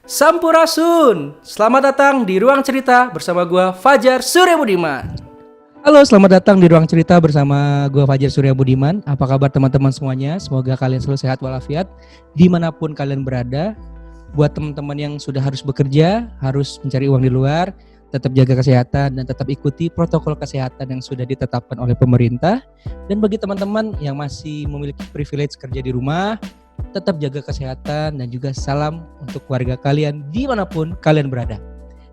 Sampurasun. Selamat datang di Ruang Cerita bersama gua Fajar Surya Budiman. Halo, selamat datang di Ruang Cerita bersama gua Fajar Surya Budiman. Apa kabar teman-teman semuanya? Semoga kalian selalu sehat walafiat dimanapun kalian berada. Buat teman-teman yang sudah harus bekerja, harus mencari uang di luar, tetap jaga kesehatan dan tetap ikuti protokol kesehatan yang sudah ditetapkan oleh pemerintah. Dan bagi teman-teman yang masih memiliki privilege kerja di rumah, tetap jaga kesehatan dan juga salam untuk keluarga kalian dimanapun kalian berada.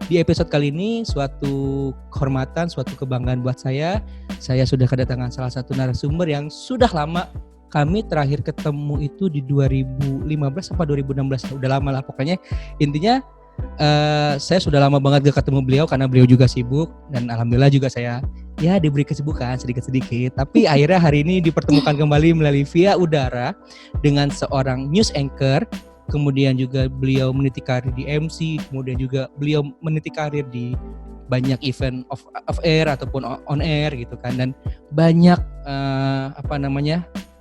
Di episode kali ini suatu kehormatan, suatu kebanggaan buat saya. Saya sudah kedatangan salah satu narasumber yang sudah lama. Kami terakhir ketemu itu di 2015 apa 2016. Udah lama lah pokoknya. Intinya saya sudah lama banget gak ketemu beliau karena beliau juga sibuk. Dan alhamdulillah juga saya diberi kesibukan sedikit-sedikit. Tapi akhirnya hari ini dipertemukan kembali melalui via udara dengan seorang news anchor. Kemudian juga beliau meniti karir di MC. Kemudian juga beliau meniti karir di banyak event off air ataupun on air gitu kan. Dan banyak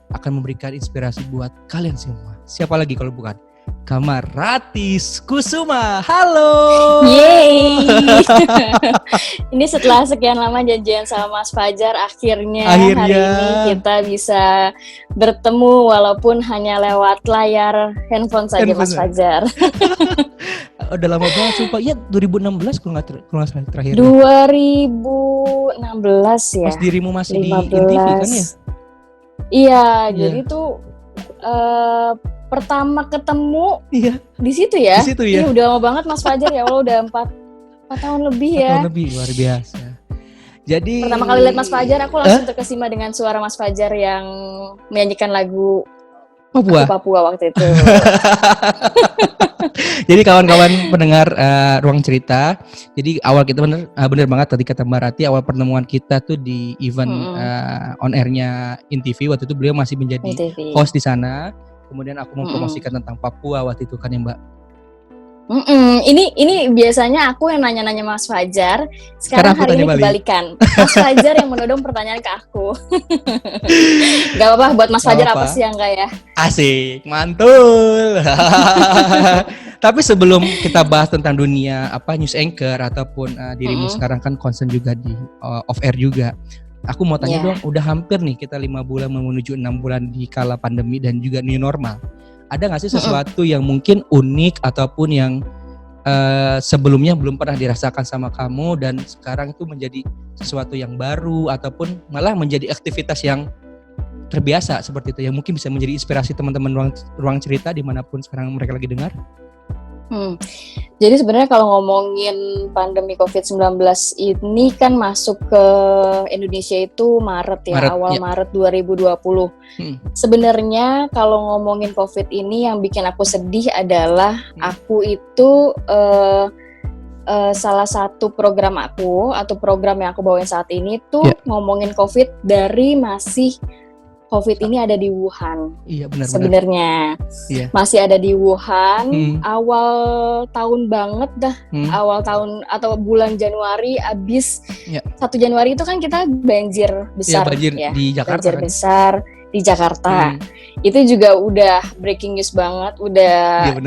akan memberikan inspirasi buat kalian semua. Siapa lagi kalau bukan Kamaratis Kusuma. Halo. Yeay. Ini setelah sekian lama janjian sama Mas Fajar, akhirnya hari ini kita bisa bertemu walaupun hanya lewat layar handphone saja. Mas Fajar. Udah lama banget sumpah. Ya 2016 kalau nggak salah terakhir. 2016 ya. Pas dirimu masih 15. di INTV kan ya? Iya, jadi tuh pertama ketemu di situ ya. Di situ ya. Ini udah lama banget Mas Fajar ya Allah, udah 4 tahun lebih ya. 4 tahun lebih, luar biasa. Jadi pertama kali lihat Mas Fajar aku langsung terkesima dengan suara Mas Fajar yang menyanyikan lagu Papua waktu itu. Jadi kawan-kawan pendengar Ruang Cerita, jadi awal kita bener banget tadi kata Mbak Rati, awal pertemuan kita tuh di event on air-nya INTV. Waktu itu beliau masih menjadi host di sana. Kemudian aku mempromosikan tentang Papua waktu itu kan ya Mbak. Ini biasanya aku yang nanya-nanya Mas Fajar. Sekarang hari ini kebalikan. Mas Fajar yang menodong pertanyaan ke aku. Gak apa-apa buat Mas Fajar apa sih yang enggak ya? Asik, mantul. Tapi sebelum kita bahas tentang dunia news anchor ataupun dirimu sekarang kan concern juga di off air juga. Aku mau tanya dong, udah hampir nih kita 5 bulan menuju 6 bulan di kala pandemi dan juga new normal. Ada gak sih sesuatu yang mungkin unik ataupun yang sebelumnya belum pernah dirasakan sama kamu dan sekarang itu menjadi sesuatu yang baru ataupun malah menjadi aktivitas yang terbiasa seperti itu yang mungkin bisa menjadi inspirasi teman-teman ruang cerita dimanapun sekarang mereka lagi dengar? Jadi sebenarnya kalau ngomongin pandemi COVID-19 ini kan masuk ke Indonesia itu Maret, Maret 2020. Sebenarnya kalau ngomongin COVID ini yang bikin aku sedih adalah aku itu salah satu program aku atau program yang aku bawain saat ini tuh ngomongin COVID dari masih COVID ini ada di Wuhan. Iya benar. Sebenarnya masih ada di Wuhan. Awal tahun banget dah. Awal tahun atau bulan Januari abis 1 Januari itu kan kita banjir besar di Jakarta. Banjir besar di Jakarta. Itu juga udah breaking news banget, udah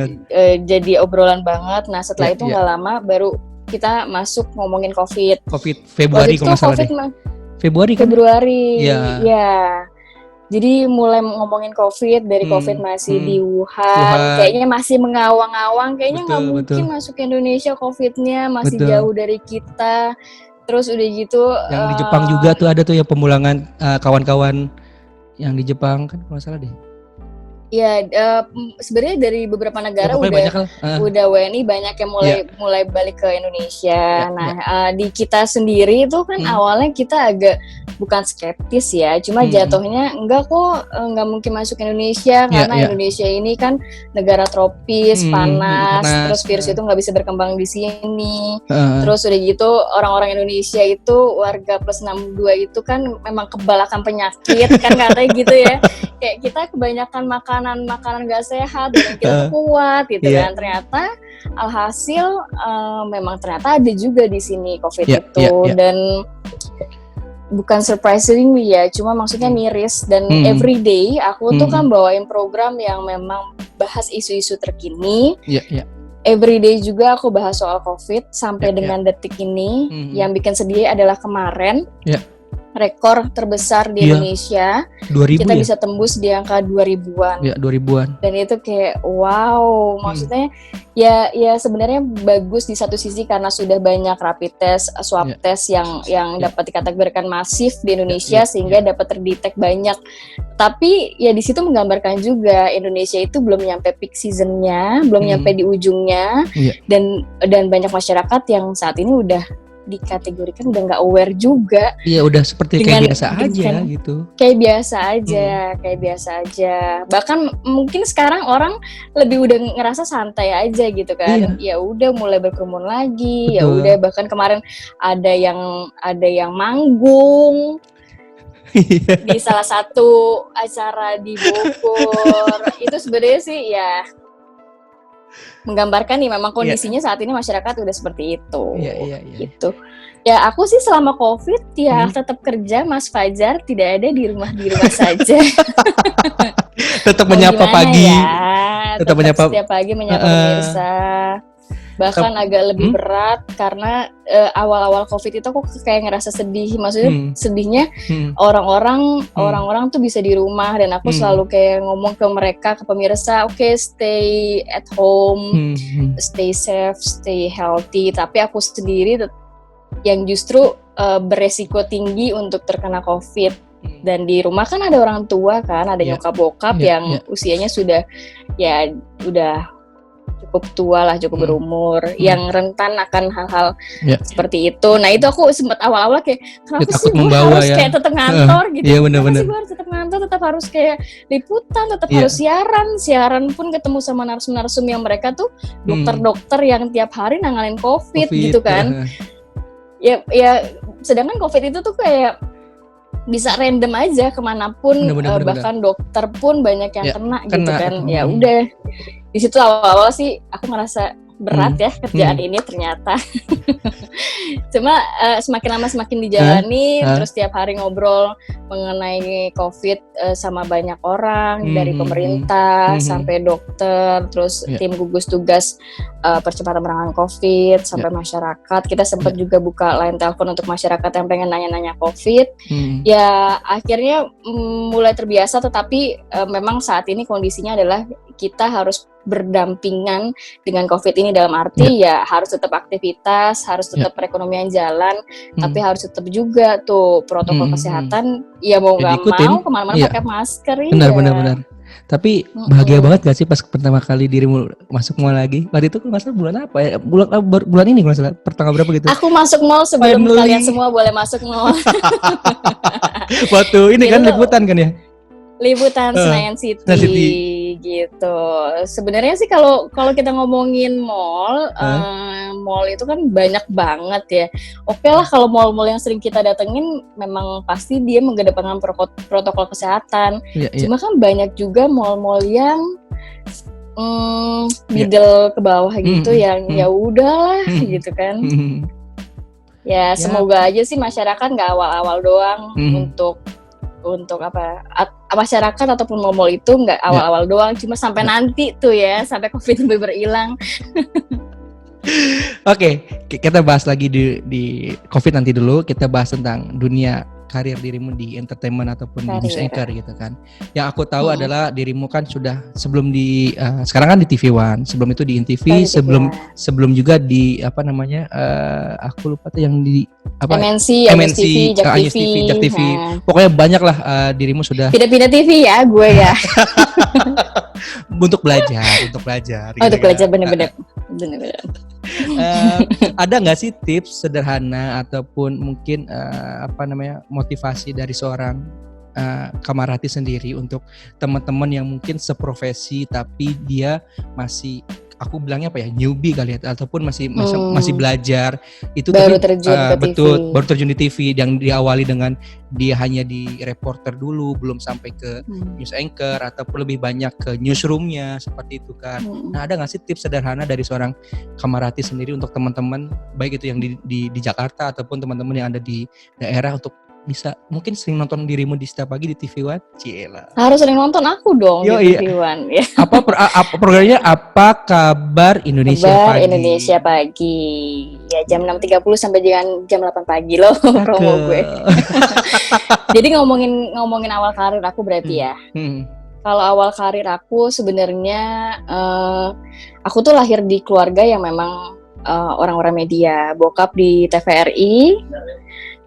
jadi obrolan banget. Nah setelah itu nggak lama baru kita masuk ngomongin COVID Februari kalau nggak salah deh. Februari kan? Februari. Ya. Jadi mulai ngomongin COVID, dari COVID masih di Wuhan, kayaknya masih mengawang-awang, kayaknya nggak mungkin masuk ke Indonesia COVID-nya, masih jauh dari kita. Terus udah gitu. Yang di Jepang juga tuh ada tuh yang pemulangan kawan-kawan yang di Jepang kan kalau nggak salah deh. Ya, sebenarnya dari beberapa negara udah WNI banyak yang mulai balik ke Indonesia. Di kita sendiri itu kan awalnya kita agak bukan skeptis ya, cuma jatuhnya enggak kok, enggak mungkin masuk Indonesia karena Indonesia ini kan negara tropis, panas, terus virus itu nggak bisa berkembang di sini. Terus udah gitu orang-orang Indonesia itu warga plus 62 itu kan memang kebal akan penyakit kan katanya gitu ya. Kayak kita kebanyakan makanan gak sehat dan kita kuat gitu kan. Ternyata alhasil memang ternyata ada juga di sini COVID itu dan bukan surprisingly ya, cuma maksudnya miris dan everyday aku tuh kan bawain program yang memang bahas isu-isu terkini. everyday juga aku bahas soal COVID sampai dengan detik ini. Yang bikin sedih adalah kemarin rekor terbesar di Indonesia. 2000 kita bisa tembus di angka 2000-an. Ya, 2000-an. Dan itu kayak wow, maksudnya ya sebenarnya bagus di satu sisi karena sudah banyak rapid test, swab test yang dapat dikategorikan masif di Indonesia sehingga dapat terdetek banyak. Tapi ya di situ menggambarkan juga Indonesia itu belum nyampe peak seasonnya, belum nyampe di ujungnya, dan banyak masyarakat yang saat ini udah dikategorikan udah nggak aware juga. Iya, udah seperti kayak biasa aja gitu. Kayak biasa aja. Bahkan mungkin sekarang orang lebih udah ngerasa santai aja gitu kan. Ya udah mulai berkerumun lagi. Ya udah, bahkan kemarin ada yang manggung di salah satu acara di Bogor. Itu sebenarnya sih ya menggambarkan nih memang kondisinya saat ini masyarakat udah seperti itu. Gitu. Ya aku sih selama COVID ya tetap kerja, Mas Fajar, tidak ada di rumah saja. Tetap menyapa pagi. Tetap menyapa setiap pagi, menyapa pemirsa. Bahkan agak lebih berat karena awal-awal COVID itu aku kayak ngerasa sedih. Maksudnya sedihnya orang-orang tuh bisa di rumah, dan aku selalu kayak ngomong ke mereka, ke pemirsa, oke, stay at home, stay safe, stay healthy. Tapi aku sendiri yang justru beresiko tinggi untuk terkena COVID. Dan di rumah kan ada orang tua kan, ada nyokap bokap yang usianya sudah udah cukup tua lah, cukup berumur, yang rentan akan hal-hal seperti itu. Nah itu aku sempat awal-awal kayak kenapa sih gue harus kayak tetap ngantor gitu. Kenapa sih gue harus tetap ngantor, tetap harus kayak liputan, tetap harus siaran pun ketemu sama narsum-narsum yang mereka tuh dokter-dokter yang tiap hari nanganin COVID gitu kan. Ya sedangkan COVID itu tuh kayak bisa random aja kemanapun, bahkan dokter pun banyak yang kena gitu kan. Ya udah, di situ awal-awal sih aku ngerasa berat ya kerjaan ini ternyata. Cuma semakin lama semakin dijalani, terus tiap hari ngobrol mengenai COVID sama banyak orang, dari pemerintah sampai dokter, terus tim gugus tugas percepatan penanganan COVID sampai masyarakat. Kita sempat juga buka line telepon untuk masyarakat yang pengen nanya-nanya COVID. Ya akhirnya mulai terbiasa, tetapi memang saat ini kondisinya adalah kita harus berdampingan dengan COVID ini, dalam arti ya harus tetap aktivitas, harus tetap perekonomian jalan, tapi harus tetap juga tuh protokol kesehatan, ya mau nggak mau kemana-mana pakai masker. Benar. Tapi bahagia banget gak sih pas pertama kali dirimu masuk mall lagi? Waktu itu masalah bulan apa ya? Bulan ini kalau salah, pertanggal berapa gitu? Aku masuk mall sebelum kalian semua boleh masuk mall. Waktu ini kan liputan kan ya? Liputan Senayan City gitu. Sebenarnya sih kalau kita ngomongin mall, mall itu kan banyak banget ya. Oke lah, kalau mall-mall yang sering kita datengin memang pasti dia mengedepankan protokol kesehatan. Cuma kan banyak juga mall-mall yang middle ke bawah gitu, yang ya udahlah gitu kan. Ya semoga aja sih masyarakat nggak awal-awal doang untuk masyarakat ataupun mall itu nggak awal-awal doang, cuma sampai nanti tuh ya, sampai COVID benar-benar hilang. Oke, kita bahas lagi di COVID nanti dulu. Kita bahas tentang dunia karir dirimu di entertainment ataupun di news anchor gitu kan. Yang aku tahu adalah dirimu kan sudah sebelum di sekarang kan di TV One, sebelum itu di INTV, sebelum juga di aku lupa tuh yang di MNC, Jak TV. Pokoknya banyak lah dirimu sudah pindah-pindah TV ya gue ya. untuk belajar. Untuk belajar bener-bener. Ada nggak sih tips sederhana ataupun mungkin motivasi dari seorang Kamarati sendiri untuk teman-teman yang mungkin seprofesi tapi dia masih, aku bilangnya newbie kali ya, ataupun masih belajar itu, baru terjun ke TV. Baru terjun di TV yang diawali dengan dia hanya di reporter dulu, belum sampai ke news anchor ataupun lebih banyak ke newsroomnya seperti itu kan. Nah, ada nggak sih tips sederhana dari seorang Kamarati sendiri untuk teman-teman baik itu yang di Jakarta ataupun teman-teman yang ada di daerah untuk bisa mungkin sering nonton dirimu di setiap pagi di TV One? Cila. Harus sering nonton aku dong di TV One. Ya. Apa programnya Apa Kabar Indonesia Pagi? Indonesia Pagi. Ya jam 6.30 sampai jam 8 pagi loh promo gue. Jadi ngomongin awal karir aku berarti ya. Kalau awal karir aku sebenarnya aku tuh lahir di keluarga yang memang orang-orang media. Bokap di TVRI.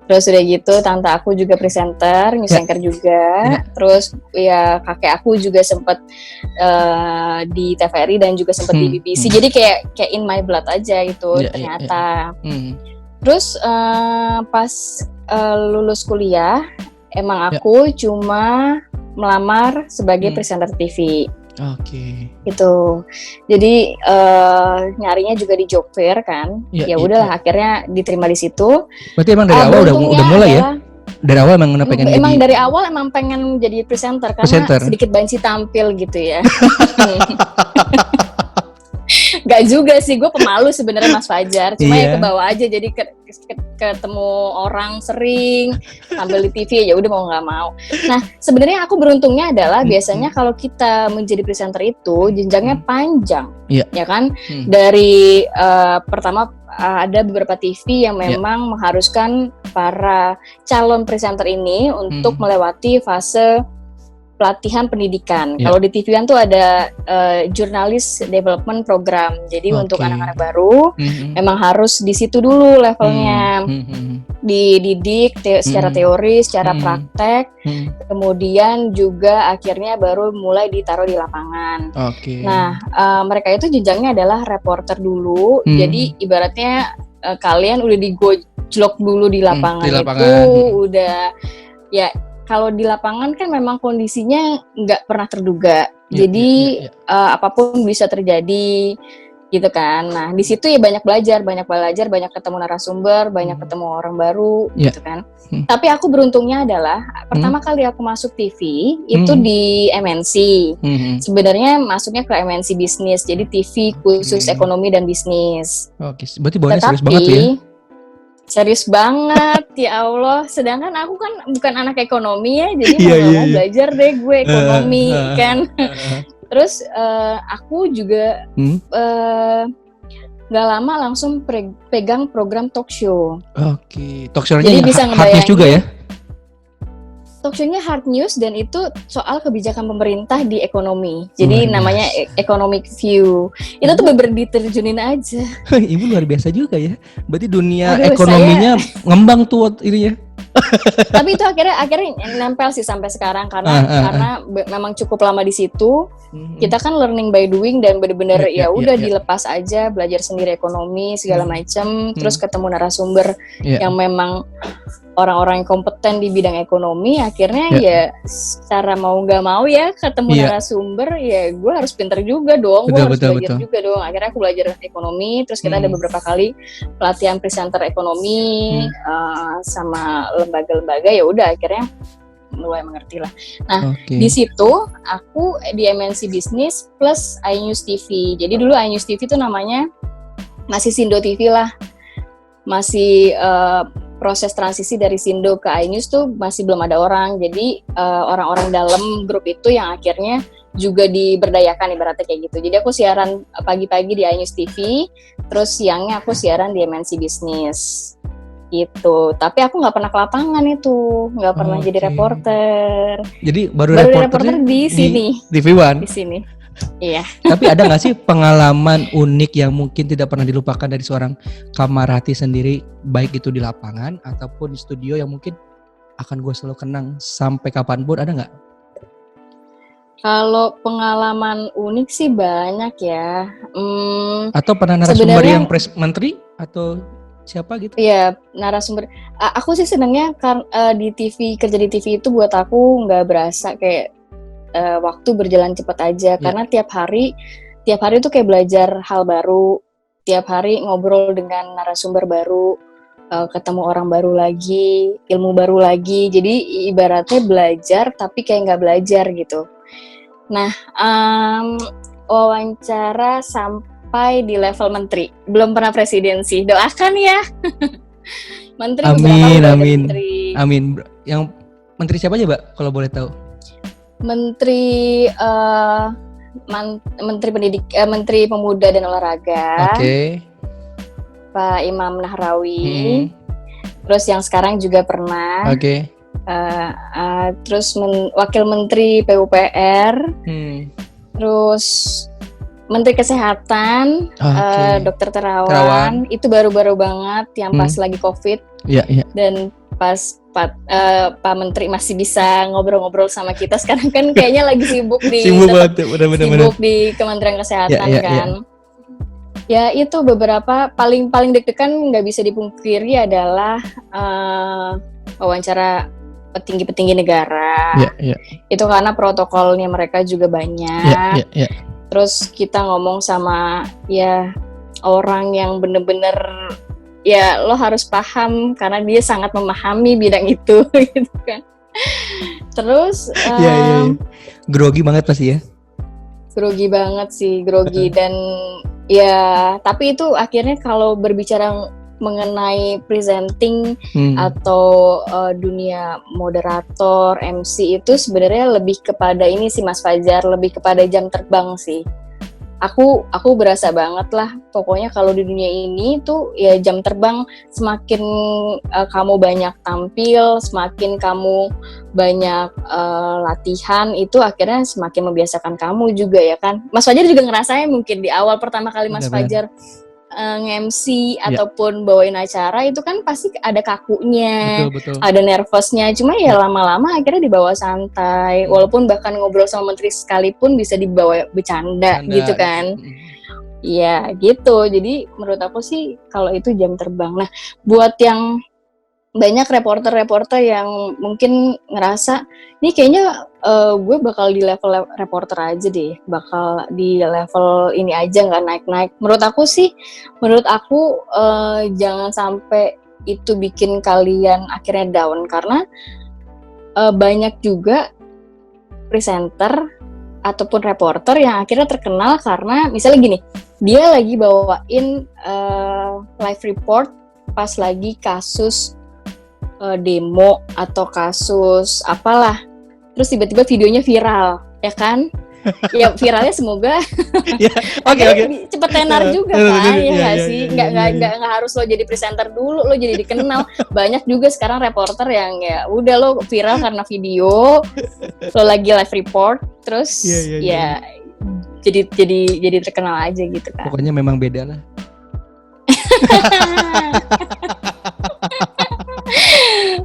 Terus udah gitu tante aku juga presenter, news anchor juga. Terus ya kakek aku juga sempat di TVRI dan juga sempat di BBC. Jadi kayak in my blood aja gitu ternyata. Terus pas lulus kuliah emang aku cuma melamar sebagai presenter TV. Oke. Gitu. Jadi nyarinya juga di job fair kan. Ya udahlah akhirnya diterima di situ. Berarti emang dari awal udah mulai ya? Dari awal emang pengen emang dari awal emang pengen jadi presenter karena sedikit banci tampil gitu ya. Gak juga sih, gue pemalu sebenarnya Mas Fajar, cuma ya kebawa aja jadi ketemu orang sering tampil di TV ya udah mau nggak mau. Nah sebenarnya aku beruntungnya adalah biasanya kalau kita menjadi presenter itu jenjangnya panjang, ya kan? Dari pertama ada beberapa TV yang memang mengharuskan para calon presenter ini untuk melewati fase pelatihan pendidikan. Kalau di TV-an tuh ada Journalist Development Program. Jadi untuk anak-anak baru memang harus di situ dulu levelnya. Dididik secara teori, secara praktek. Kemudian juga akhirnya baru mulai ditaruh di lapangan. Nah, mereka itu jenjangnya adalah reporter dulu. Jadi ibaratnya kalian udah digojlok dulu di lapangan, itu udah ya. Kalau di lapangan kan memang kondisinya nggak pernah terduga, jadi apapun bisa terjadi, gitu kan. Nah di situ ya banyak belajar, banyak ketemu narasumber, banyak ketemu orang baru, gitu kan. Tapi aku beruntungnya adalah pertama kali aku masuk TV itu di MNC. Sebenarnya masuknya ke MNC bisnis, jadi TV khusus ekonomi dan bisnis. Oke, berarti bawahnya serius banget ya? Serius banget, ya Allah. Sedangkan aku kan bukan anak ekonomi ya, jadi mau belajar deh gue ekonomi kan. Terus aku juga gak lama langsung pegang program talk show. Oke, talk show-nya hard news juga ya? Talk show-nya hard news dan itu soal kebijakan pemerintah di ekonomi. Jadi namanya Economic View. Itu tuh bener diterjunin aja. Ibu luar biasa juga ya. Berarti dunia ekonominya ngembang tuh ininya. Tapi itu akhirnya nempel sih sampai sekarang karena memang cukup lama di situ. Kita kan learning by doing dan bener-bener udah dilepas aja, belajar sendiri ekonomi segala macam, terus ketemu narasumber yang memang orang-orang yang kompeten di bidang ekonomi. Akhirnya ya secara mau nggak mau ya ketemu narasumber, ya gue harus pinter juga dong, gue harus belajar juga dong. Akhirnya aku belajar ekonomi, terus kita ada beberapa kali pelatihan presenter ekonomi sama lembaga-lembaga. Ya udah akhirnya mulai mengerti lah. Nah di situ aku di MNC Business plus iNews TV. Jadi dulu iNews TV itu namanya masih Sindo TV lah, masih proses transisi dari Sindo ke iNews tuh masih belum ada orang. Jadi orang-orang dalam grup itu yang akhirnya juga diberdayakan ibaratnya kayak gitu. Jadi aku siaran pagi-pagi di iNews TV, terus siangnya aku siaran di MNC Business gitu. Tapi aku nggak pernah ke lapangan itu, nggak pernah jadi reporter. Jadi baru reporter di sini. Di TV One. Di sini. Iya. Tapi ada nggak sih pengalaman unik yang mungkin tidak pernah dilupakan dari seorang Kamarati sendiri, baik itu di lapangan ataupun di studio yang mungkin akan gue selalu kenang sampai kapanpun, ada nggak? Kalau pengalaman unik sih banyak ya. Atau pernah narasumber yang menteri atau siapa gitu? Iya, narasumber. Aku sih senangnya di TV, kerja di TV itu buat aku nggak berasa kayak waktu berjalan cepat aja, karena tiap hari tuh kayak belajar hal baru, tiap hari ngobrol dengan narasumber baru, ketemu orang baru lagi, ilmu baru lagi, jadi ibaratnya belajar tapi kayak nggak belajar gitu. Nah, wawancara sampai di level menteri, belum pernah presiden sih, doakan ya. Menteri, amin. Menteri Amin. Yang menteri siapa aja, Mbak? Kalau boleh tahu. Menteri Menteri Pemuda dan Olahraga. Oke. Pak Imam Nahrawi. Terus yang sekarang juga pernah. Oke. Terus Wakil Menteri PUPR. Terus Menteri Kesehatan, Dr. Terawan. Itu baru-baru banget yang pas lagi COVID. Iya. Dan pas Pak Menteri masih bisa ngobrol-ngobrol sama kita. Sekarang kan kayaknya lagi sibuk di sibuk di Kementerian Kesehatan kan. Ya itu beberapa paling deg-degan nggak bisa dipungkiri adalah wawancara petinggi-petinggi negara. Itu karena protokolnya mereka juga banyak. Terus kita ngomong sama ya orang yang bener-bener ya lo harus paham karena dia sangat memahami bidang itu gitu kan. Terus grogi banget pasti ya. Grogi banget sih, dan ya tapi itu akhirnya kalau berbicara mengenai presenting atau dunia moderator, MC itu sebenarnya lebih kepada ini sih Mas Fajar, lebih kepada jam terbang sih. Aku berasa banget lah pokoknya kalau di dunia ini tuh ya jam terbang, semakin kamu banyak tampil, semakin kamu banyak latihan, itu akhirnya semakin membiasakan kamu juga ya kan. Mas Fajar juga ngerasain mungkin di awal pertama kali Mas Fajar nge-MC ataupun bawain acara itu kan pasti ada kakunya, betul. Ada nervousnya, cuma ya lama-lama akhirnya dibawa santai, walaupun bahkan ngobrol sama menteri sekalipun bisa dibawa bercanda gitu kan. Iya gitu, jadi menurut aku sih kalau itu jam terbang. Nah buat yang banyak reporter yang mungkin ngerasa ini kayaknya gue bakal di level reporter aja deh, bakal di level ini aja nggak naik-naik. Menurut aku jangan sampai itu bikin kalian akhirnya down, karena banyak juga presenter ataupun reporter yang akhirnya terkenal karena misalnya gini, dia lagi bawain live report pas lagi kasus demo atau kasus apalah, terus tiba-tiba videonya viral, ya kan? Ya viralnya semoga oke. Cepet tenar juga kan, ya nggak sih? Nggak harus lo jadi presenter dulu, lo jadi dikenal. Banyak juga sekarang reporter yang ya udah lo viral karena video, lo lagi live report, terus jadi terkenal aja gitu kan. Pokoknya memang beda lah.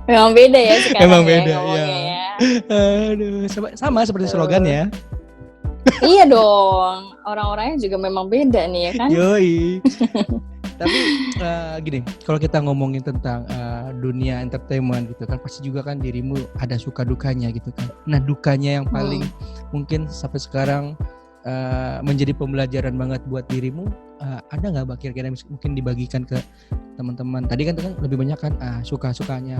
Memang beda ya sekarang. Memang beda ya. Aduh, sama seperti slogan ya. Iya dong, orang-orangnya juga memang beda nih ya kan. Yoi. Tapi gini, kalau kita ngomongin tentang dunia entertainment gitu kan, pasti juga kan dirimu ada suka dukanya gitu kan. Nah dukanya yang paling mungkin sampai sekarang menjadi pembelajaran banget buat dirimu, ada nggak Mbak kira-kira mungkin dibagikan ke teman-teman? Tadi kan lebih banyak kan suka-sukanya,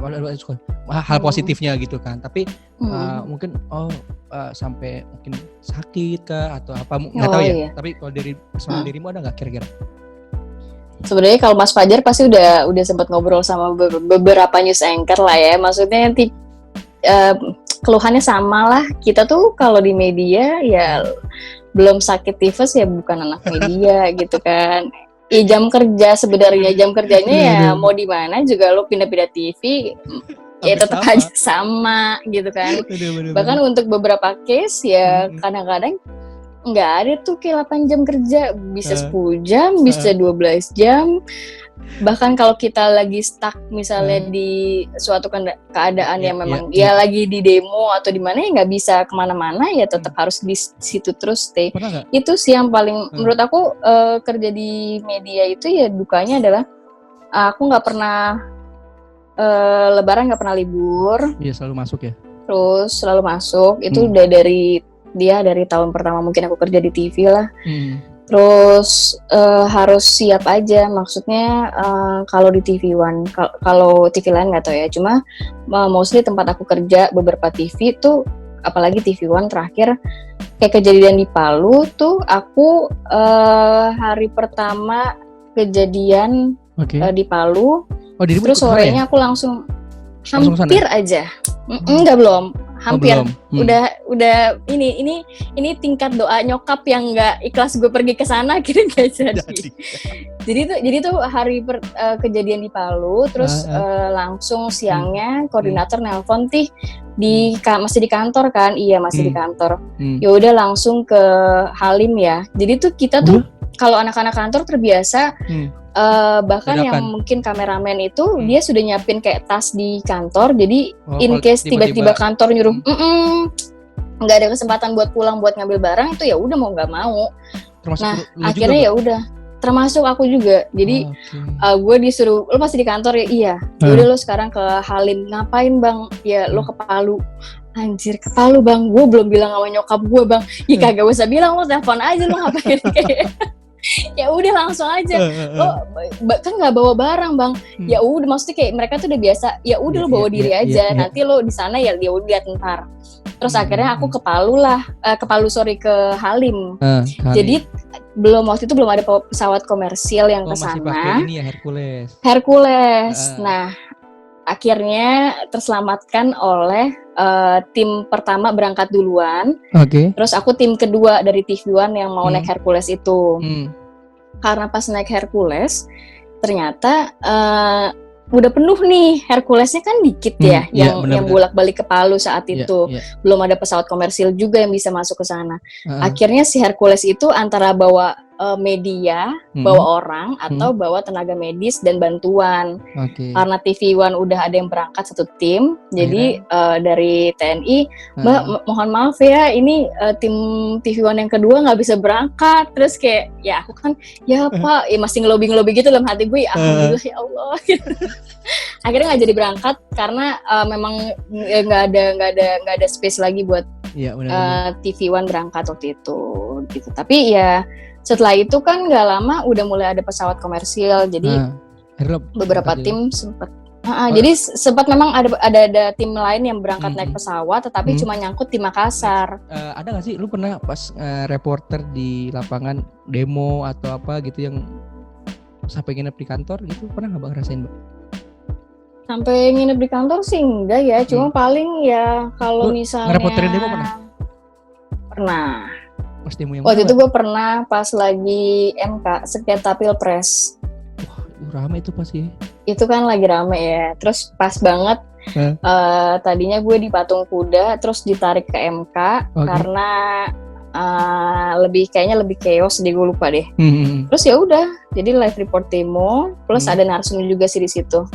hal positifnya gitu kan. Tapi mungkin sampai mungkin sakit kah atau apa? Nggak tahu ya. Iya. Tapi kalau dari personal dirimu ada nggak kira-kira? Sebenarnya kalau Mas Fajar pasti udah sempat ngobrol sama beberapa news anchor lah ya. Maksudnya nanti keluhannya sama lah. Kita tuh kalau di media ya belum sakit tifus ya bukan anak media gitu kan. Ya jam kerja sebenarnya, jam kerjanya ya mau di mana juga lo pindah-pindah TV ya tetap aja sama gitu kan. Bahkan untuk beberapa case ya kadang-kadang nggak ada tuh kayak 8 jam kerja, bisa 10 jam, bisa 12 jam. Bahkan kalau kita lagi stuck misalnya di suatu keadaan yang memang ya lagi di demo atau di mana ya nggak bisa kemana-mana, ya tetap harus di situ terus stay. Itu sih yang paling menurut aku kerja di media itu ya dukanya adalah aku nggak pernah Lebaran nggak pernah libur. Iya selalu masuk ya. Terus selalu masuk itu udah dari tahun pertama mungkin aku kerja di TV lah. Terus harus siap aja, maksudnya kalau di TV One, kalau TV lain nggak tahu ya, cuma mostly tempat aku kerja beberapa TV tuh, apalagi TV One terakhir kayak kejadian di Palu tuh, aku hari pertama kejadian di Palu, terus sorenya aku langsung Hampir aja. Enggak, belum. Hampir. Oh, belum. Udah ini tingkat doa nyokap yang enggak ikhlas gue pergi ke sana akhirnya enggak jadi. Jadi tuh hari kejadian di Palu, terus langsung siangnya koordinator nelpon masih di kantor kan? Iya, masih di kantor. Ya udah langsung ke Halim ya. Jadi tuh kita tuh kalau anak-anak kantor terbiasa bahkan yang mungkin kameramen itu dia sudah nyiapin kayak tas di kantor, jadi in case tiba-tiba kantor nyuruh nggak ada kesempatan buat pulang buat ngambil barang, itu ya udah mau nggak mau. Nah akhirnya ya udah, termasuk aku juga. Jadi gue disuruh, lo masih di kantor ya? Iya. Udah lo sekarang ke Halim. Ngapain bang? Ya lo ke Palu. Anjir, ke Palu bang, gue belum bilang sama nyokap gue bang. Ya kagak usah bilang, lo telepon aja lo ngapain kayak. Ya udah langsung aja, lo kan nggak bawa barang bang, ya udah maksudnya kayak mereka tuh udah biasa, ya udah lo bawa diri aja, nanti lo di sana ya dia udah lihat ntar. Terus akhirnya aku ke Palu ke Halim. Jadi waktu itu belum ada pesawat komersil yang kesana. Masih pakai ini ya, Hercules. Nah akhirnya terselamatkan oleh tim pertama berangkat duluan. Terus aku tim kedua dari TV One yang mau naik Hercules itu. Karena pas naik Hercules ternyata udah penuh nih, Herculesnya kan dikit ya, yang bolak-balik ke Palu saat itu. Belum ada pesawat komersil juga yang bisa masuk ke sana. Akhirnya si Hercules itu antara bawa media, bawa orang, atau bawa tenaga medis dan bantuan. Karena TV One udah ada yang berangkat satu tim, jadi dari TNI, Mbak mohon maaf ya, ini tim TV One yang kedua nggak bisa berangkat. Terus kayak, ya aku kan, ya Pak, masih ngelobi gitu dalam hati gue, alhamdulillah ya Allah. Akhirnya nggak jadi berangkat karena memang nggak ada space lagi buat TV One berangkat waktu itu. Gitu. Tapi ya setelah itu kan nggak lama udah mulai ada pesawat komersil, jadi beberapa tim sempat. Jadi sempat memang ada tim lain yang berangkat naik pesawat, tetapi cuma nyangkut di Makassar. Ada nggak sih, lu pernah pas reporter di lapangan demo atau apa gitu yang sampai nginep di kantor gitu, pernah nggak Bang ngerasain Bang? Sampai nginep di kantor sih enggak ya, cuma paling ya kalau misalnya ngerepoterin demo pernah? Pernah. Pas demo yang waktu itu gue pernah pas lagi MK sengketa Pilpres. Wah, rame itu pasti. Itu kan lagi rame ya. Terus pas banget tadinya gue di Patung Kuda, terus ditarik ke MK karena kayaknya lebih chaos deh, gue lupa deh. Terus ya udah, jadi live report demo plus ada narsum juga sih di situ.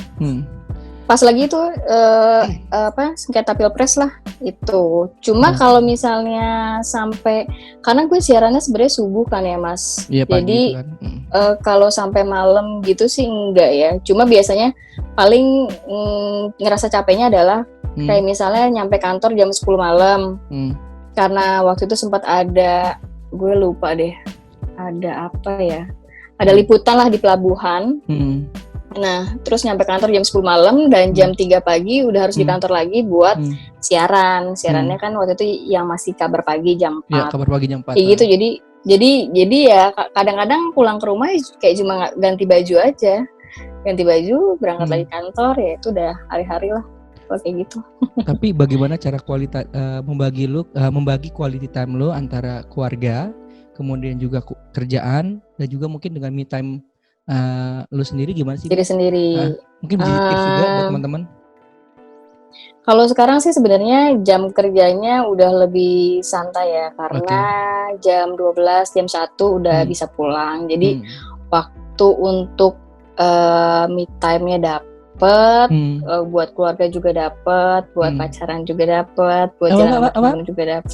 Pas lagi itu sengketa Pilpres lah itu. Cuma kalau misalnya sampai, karena gue siarannya sebenarnya subuh kan ya Mas. Iya, jadi kan. Kalau sampai malam gitu sih enggak ya. Cuma biasanya paling ngerasa capeknya adalah kayak misalnya nyampe kantor jam 10 malam. Karena waktu itu sempat ada, gue lupa deh, ada apa ya, ada liputan lah di pelabuhan. Nah, terus nyampe kantor jam 10 malam dan jam 3 pagi udah harus di kantor lagi buat siaran. Siarannya kan waktu itu yang masih kabar pagi jam 4. Iya, kabar pagi jam 4. Kayak gitu, jadi ya kadang-kadang pulang ke rumah kayak cuma ganti baju aja. Ganti baju, berangkat lagi kantor, ya itu udah hari-hari lah. Kayak gitu. Tapi bagaimana cara membagi quality time lo antara keluarga, kemudian juga kerjaan, dan juga mungkin dengan me time lu sendiri gimana sih? Diri sendiri. Mungkin bisa tips juga buat teman-teman. Kalau sekarang sih sebenarnya jam kerjanya udah lebih santai ya, karena jam 12, jam 1 udah bisa pulang. Jadi waktu untuk me time-nya dapet, buat keluarga juga dapet, buat pacaran juga dapet, buat jalan sama teman juga dapet.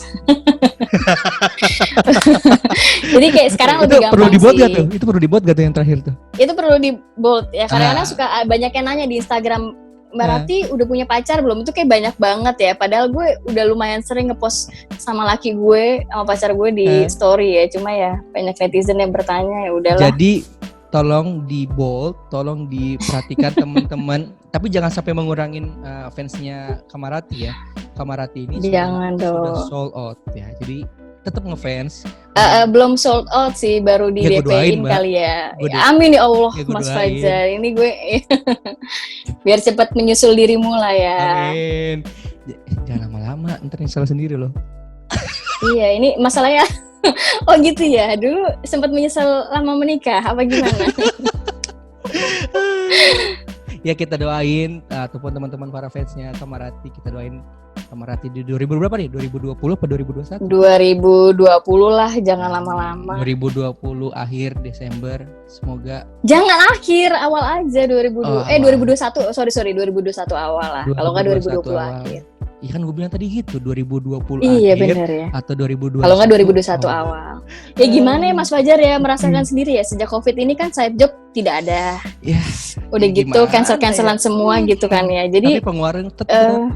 Jadi kayak sekarang itu lebih gampang perlu dibuat sih. Gak tuh? Itu perlu dibuat gak tuh yang terakhir tuh? Itu perlu dibuat ya, kadang-kadang suka banyak yang nanya di Instagram, Mbak Rati udah punya pacar belum? Itu kayak banyak banget ya, padahal gue udah lumayan sering ngepost sama laki gue, sama pacar gue di story ya, cuma ya banyak netizen yang bertanya, ya udahlah. Jadi tolong di bold, tolong diperhatikan teman-teman, tapi jangan sampai mengurangin fansnya Kamarati ya. Kamarati ini jangan sudah sold out ya. Jadi tetap ngefans. Belum sold out sih, baru di DP-in kali ya. Amin ya Allah, Mas Fajar. Ini gue biar cepat menyusul dirimu lah ya. Amin. Jangan lama-lama, ntar salah sendiri loh. Iya, ini masalahnya. Oh gitu ya, dulu sempat menyesal lama menikah, apa gimana? Ya kita doain ataupun teman-teman para fansnya Kamarati, kita doain Kamarati di 2000 berapa nih? 2020 apa 2021? 2020 lah, jangan lama-lama. 2020 akhir Desember, semoga. Jangan akhir, awal aja 2021. Sorry 2021 awal lah. Kalau nggak 2020 akhir. Iya kan gue bilang tadi gitu, 2020 iya, akhir bener ya. Atau 2021. Kalau nggak 2021 awal. Ya gimana ya Mas Fajar ya, merasakan sendiri ya, sejak Covid ini kan side job tidak ada. Ya. Udah gitu cancel-cancelan semua gitu kan ya. Jadi tapi pengeluaran tetap.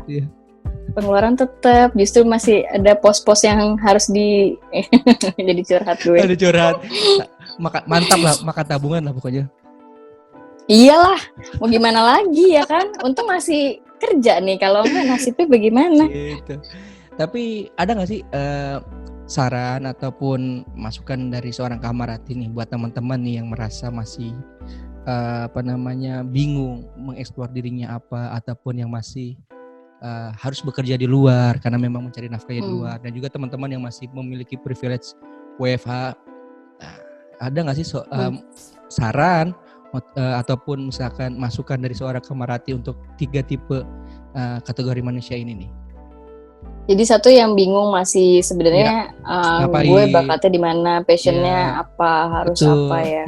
Pengeluaran tetap, justru masih ada pos-pos yang harus di jadi curhat gue. Ada curhat. Mantap lah, makan tabungan lah pokoknya. Iyalah, mau gimana lagi ya kan? Untung masih kerja nih, kalau enggak nasibnya bagaimana? Gitu. Tapi ada nggak sih saran ataupun masukan dari seorang Kamarati nih buat teman-teman nih yang merasa masih bingung mengeksplor dirinya apa, ataupun yang masih harus bekerja di luar karena memang mencari nafkahnya di luar, dan juga teman-teman yang masih memiliki privilege WFH, ada nggak sih saran ataupun misalkan masukan dari seorang Kamarati untuk 3 tipe kategori manusia ini nih? Jadi satu yang bingung masih sebenarnya gue bakatnya di mana, passionnya apa, harus apa ya?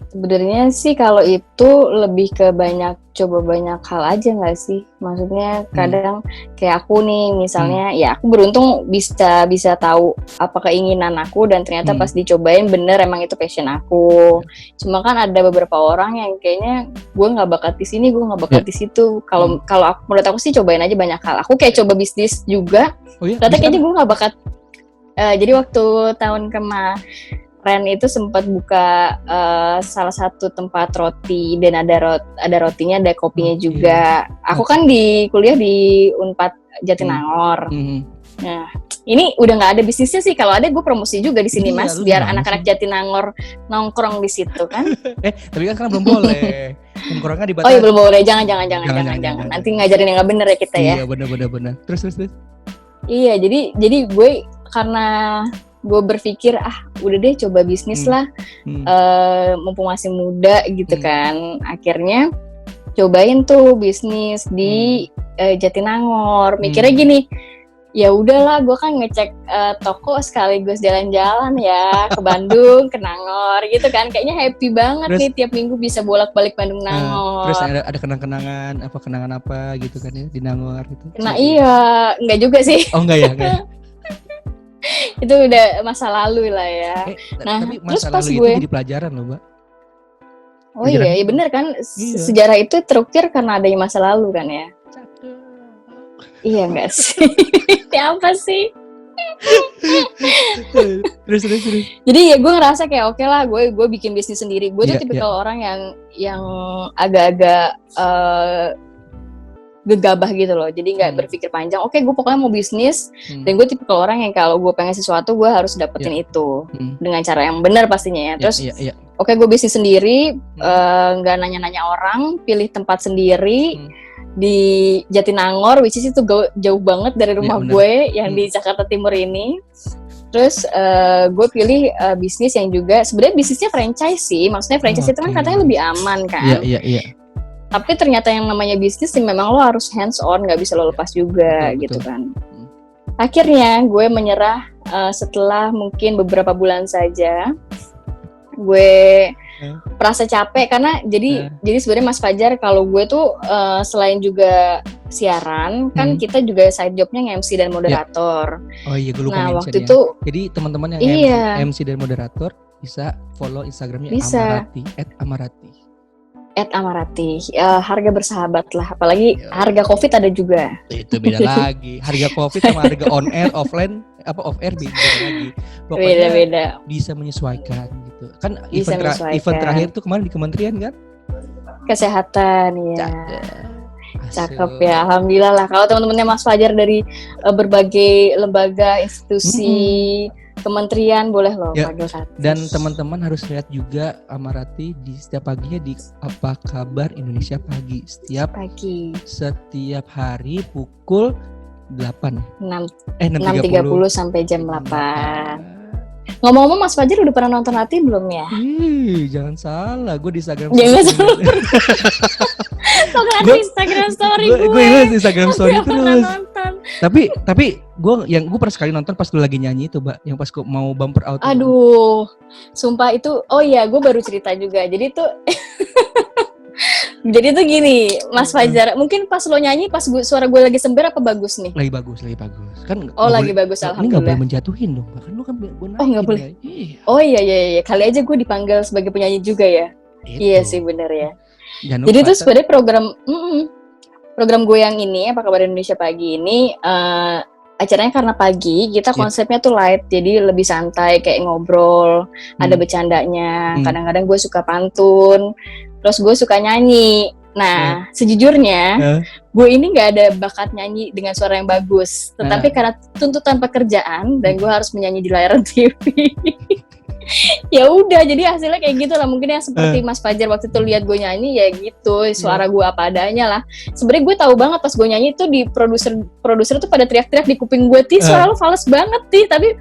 Sebenarnya sih kalau itu lebih ke coba banyak hal aja nggak sih? Maksudnya kadang kayak aku nih misalnya, ya aku beruntung bisa tahu apa keinginan aku, dan ternyata pas dicobain bener emang itu passion aku. Cuma kan ada beberapa orang yang kayaknya gue nggak bakat di sini, gue nggak bakat di situ. Kalau menurut aku sih cobain aja banyak hal. Aku kayak coba bisnis juga, ternyata kayaknya gue nggak bakat. Jadi waktu tahun kemarin itu sempat buka salah satu tempat roti, dan ada rotinya, ada kopinya juga. Aku kan di kuliah di Unpad Jatinangor. Nah, ini udah nggak ada bisnisnya sih. Kalau ada gue promosi juga di sini, Mas, biar anak-anak Jatinangor nongkrong di situ kan. Tapi kan belum boleh. Nongkrongnya dibatasi. Oh iya, belum boleh. Jangan. Nanti ngajarin yang nggak bener ya kita ya. Iya, benar. Terus. Iya, jadi gue karena gue berpikir udah deh coba bisnis lah, mumpung masih muda gitu kan. Akhirnya cobain tuh bisnis di Jatinangor. Mikirnya gini, ya udahlah, gue kan ngecek toko sekaligus jalan-jalan ya ke Bandung, ke Nangor gitu kan. Kayaknya happy banget nih tiap minggu bisa bolak-balik Bandung Nangor. Terus ada kenangan apa gitu kan ya di Nangor gitu. Nah iya, enggak juga sih. Oh enggak ya. Itu udah masa lalu lah ya. Tapi masa lalu itu jadi pelajaran loh, Mbak. Oh iya bener kan. Sejarah itu terukir karena adanya masa lalu kan ya. Iya enggak sih? Apa sih? Terus. Jadi ya gue ngerasa kayak oke lah, gue bikin bisnis sendiri. Gue tuh tipikal orang yang agak-agak gegabah gitu loh. Jadi nggak berpikir panjang. Oke, gue pokoknya mau bisnis. Dan gue tipikal orang yang kalau gue pengen sesuatu, gue harus dapetin itu dengan cara yang benar pastinya ya. Terus, oke, gue bisnis sendiri, nggak nanya-nanya orang, pilih tempat sendiri di Jatinangor, which is itu jauh banget dari rumah gue yang di Jakarta Timur ini. Terus gue pilih bisnis yang juga sebenarnya bisnisnya franchise sih. Maksudnya franchise itu kan katanya lebih aman kan. Iya. Tapi ternyata yang namanya bisnis sih memang lo harus hands on, nggak bisa lo lepas juga gitu kan. Akhirnya gue menyerah setelah mungkin beberapa bulan saja. Gue merasa capek karena jadi sebenarnya Mas Fajar, kalau gue tuh selain juga siaran kan kita juga side jobnya nge-MC dan moderator. Oh iya, gue lupa. Nah waktu itu jadi teman-teman yang MC dan moderator bisa follow Instagramnya @amarati. @amarati, harga bersahabat lah, apalagi harga COVID ada juga. Itu beda lagi, harga COVID sama harga on air, offline, off air beda lagi. Pokoknya beda. Bisa menyesuaikan gitu. Kan event terakhir tuh kemarin di kementerian kan? Kesehatan ya. Cakep ya, alhamdulillah lah. Kalau teman-temannya Mas Fajar dari berbagai lembaga, institusi, kementerian, boleh loh panggil satu. Dan teman-teman harus lihat juga Amarati di setiap paginya di Apa Kabar Indonesia Pagi. Setiap hari pukul 6.30 sampai jam 8. Ngomong-ngomong Mas Fajar udah pernah nonton Hati belum ya? Jangan salah, gue di Instagram. Jangan salah. Kok ngeliat Instagram story gue? Gue ingat Instagram story terus. Tapi gue pernah sekali nonton pas lu lagi nyanyi itu, Mbak, yang pas gue mau bumper out. Aduh, sumpah itu. Oh iya, gue baru cerita juga. Jadi tuh gini, Mas Fajar, mungkin pas lo nyanyi, pas suara gue lagi sember apa bagus nih? Lagi bagus. Kan lagi bagus, alhamdulillah. Ini gak boleh menjatuhin dong, kan lo kan gue naikin. Oh gak boleh? Oh iya, kali aja gue dipanggil sebagai penyanyi juga ya. Iya sih, bener ya. Jadi itu sebenarnya program gue yang ini, Apa Kabar Indonesia Pagi ini, acaranya karena pagi, kita konsepnya tuh light, jadi lebih santai, kayak ngobrol, ada bercandanya, kadang-kadang gue suka pantun, terus gue suka nyanyi. Nah, sejujurnya gue ini nggak ada bakat nyanyi dengan suara yang bagus, tetapi karena tuntutan pekerjaan dan gue harus menyanyi di layar TV. Ya udah, jadi hasilnya kayak gitu lah. Mungkin yang seperti Mas Fajar waktu itu lihat gue nyanyi ya gitu, suara gue apa adanya lah. Sebenarnya gue tahu banget pas gue nyanyi itu di produser tuh pada teriak-teriak di kuping gue, suara lu fals banget tapi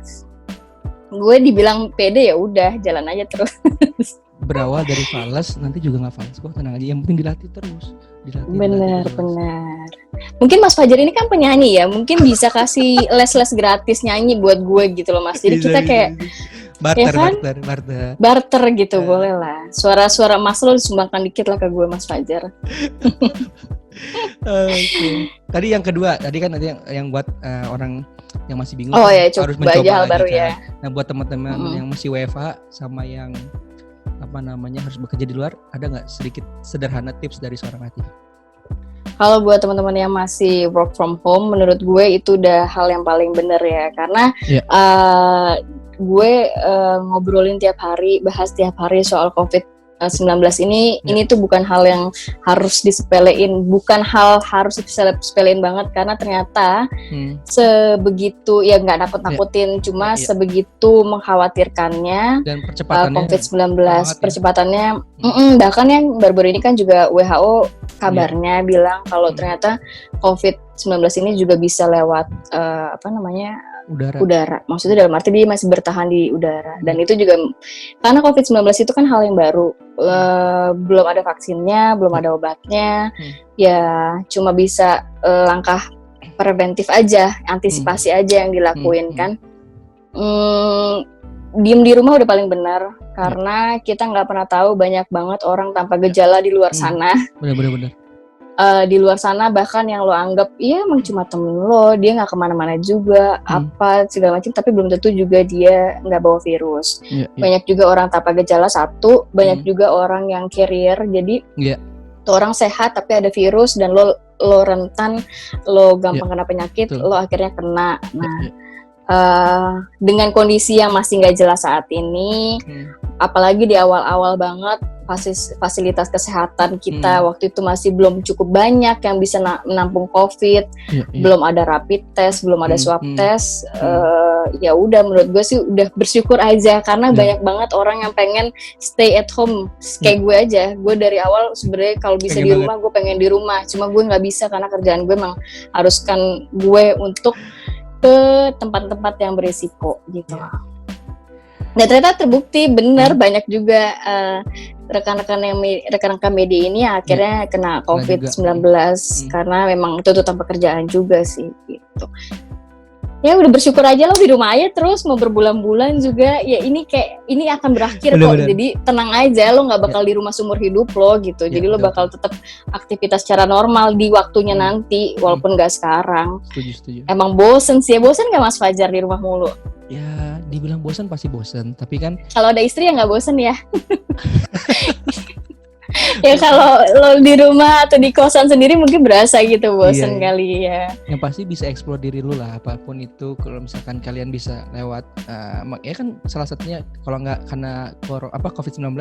gue dibilang pede, ya udah jalan aja terus. Berawal dari fals, nanti juga nggak fals kok, tenang aja. Yang penting dilatih terus. Bener. Mungkin Mas Fajar ini kan penyanyi ya, mungkin bisa kasih les-les gratis nyanyi buat gue gitu loh Mas. Jadi kita kayak barter gitu, boleh lah. Suara Mas lo disumbangkan dikit lah ke gue, Mas Fajar. Tadi yang kedua, tadi kan yang buat orang yang masih bingung. Oh ya, harus mencoba hal baru ya. Nah, buat teman-teman yang masih WFH sama yang harus bekerja di luar, ada nggak sedikit sederhana tips dari seorang Hati? Kalau buat teman-teman yang masih work from home, menurut gue itu udah hal yang paling bener ya, karena gue ngobrolin tiap hari, bahas tiap hari soal COVID-19 ini tuh bukan hal yang harus disepelein, bukan hal harus disepelein banget, karena ternyata sebegitu ya nggak nakut-nakutin, cuma sebegitu mengkhawatirkannya. Dan percepatannya COVID-19 percepatannya, bahkan yang baru-baru ini kan juga WHO kabarnya bilang kalau ternyata COVID-19 ini juga bisa lewat udara. Maksudnya dalam arti dia masih bertahan di udara. Dan itu juga karena COVID-19 itu kan hal yang baru, belum ada vaksinnya, belum ada obatnya, ya cuma bisa langkah preventif aja, antisipasi aja yang dilakuin kan. Diem di rumah udah paling benar, karena kita nggak pernah tahu, banyak banget orang tanpa gejala di luar sana. Benar. Di luar sana bahkan yang lo anggap emang cuma temen lo, dia nggak kemana-mana juga, apa segala macam, tapi belum tentu juga dia nggak bawa virus. Banyak juga orang tanpa gejala, banyak juga orang yang carrier, jadi tuh orang sehat tapi ada virus dan lo rentan, lo gampang kena penyakit, lo akhirnya kena. Dengan kondisi yang masih nggak jelas saat ini, apalagi di awal-awal banget, fasilitas kesehatan kita waktu itu masih belum cukup banyak yang bisa menampung COVID, belum ada rapid test, belum ada swab test. Ya udah, menurut gue sih udah bersyukur aja, karena banyak banget orang yang pengen stay at home kayak gue aja. Gue dari awal sebenarnya kalau bisa di rumah, gue pengen di rumah, cuma gue nggak bisa karena kerjaan gue memang haruskan gue untuk ke tempat-tempat yang berisiko gitu. Nah, ternyata terbukti benar, banyak juga rekan-rekan media ini akhirnya kena COVID-19 karena memang tuntutan pekerjaan juga sih gitu. Ya udah bersyukur aja lo di rumah aja terus mau berbulan-bulan juga, ya ini akan berakhir kok. Jadi tenang aja, lo nggak bakal di rumah seumur hidup lo gitu. Jadi lo bakal tetap aktivitas secara normal di waktunya nanti, walaupun nggak sekarang. Setuju. Emang bosen nggak Mas Fajar di rumah mulu? Ya dibilang bosen pasti bosen, tapi kan kalau ada istri ya nggak bosen ya. Ya kalau lo di rumah atau di kosan sendiri mungkin berasa gitu bosen kali ya. Yang pasti bisa explore diri lu lah, apapun itu. Kalau misalkan kalian bisa lewat, ya kan salah satunya kalau nggak karena COVID-19,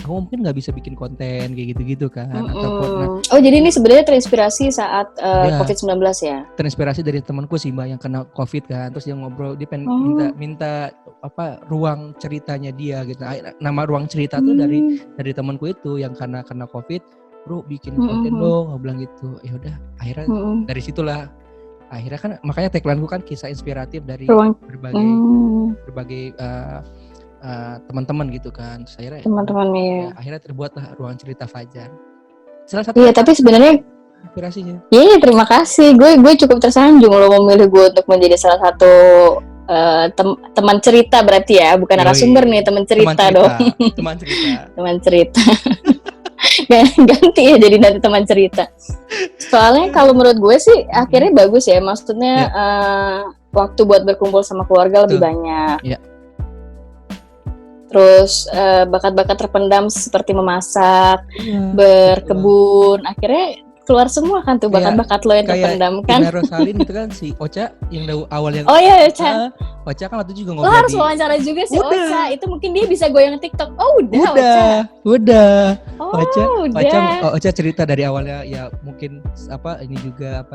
aku mungkin nggak bisa bikin konten kayak gitu-gitu kan. Ataupun, oh jadi ini sebenarnya terinspirasi saat COVID-19 ya? Terinspirasi dari temanku sih Mbak yang kena COVID kan, terus dia ngobrol, dia pengen minta ruang ceritanya dia gitu. Nama ruang cerita tuh dari temanku itu yang karena COVID, bro bikin konten dong, aku bilang gitu. Ya udah, akhirnya dari situlah. Akhirnya kan makanya tagline-ku kan kisah inspiratif dari berbagai teman-teman gitu kan. Terus akhirnya akhirnya terbuatlah ruang cerita Fajar. Salah satu tapi sebenarnya inspirasinya. Iya, terima kasih. Gue cukup tersanjung lo memilih gue untuk menjadi salah satu teman cerita berarti ya, bukan narasumber nih, teman cerita dong. Teman cerita. Ganti ya jadi nanti teman cerita. Soalnya kalau menurut gue sih akhirnya bagus ya, maksudnya waktu buat berkumpul sama keluarga lebih banyak. Terus bakat-bakat terpendam seperti memasak, berkebun, akhirnya keluar semua kan tuh bakat-bakat lo yang terpendam kan. Kayak Rosalin itu kan si Ocha yang awal yang Ocha. Ocha kan waktu juga ngobrol. Lo harus wawancara juga si Ocha. Itu mungkin dia bisa goyang TikTok. Udah. Ocha cerita dari awalnya ya mungkin ini juga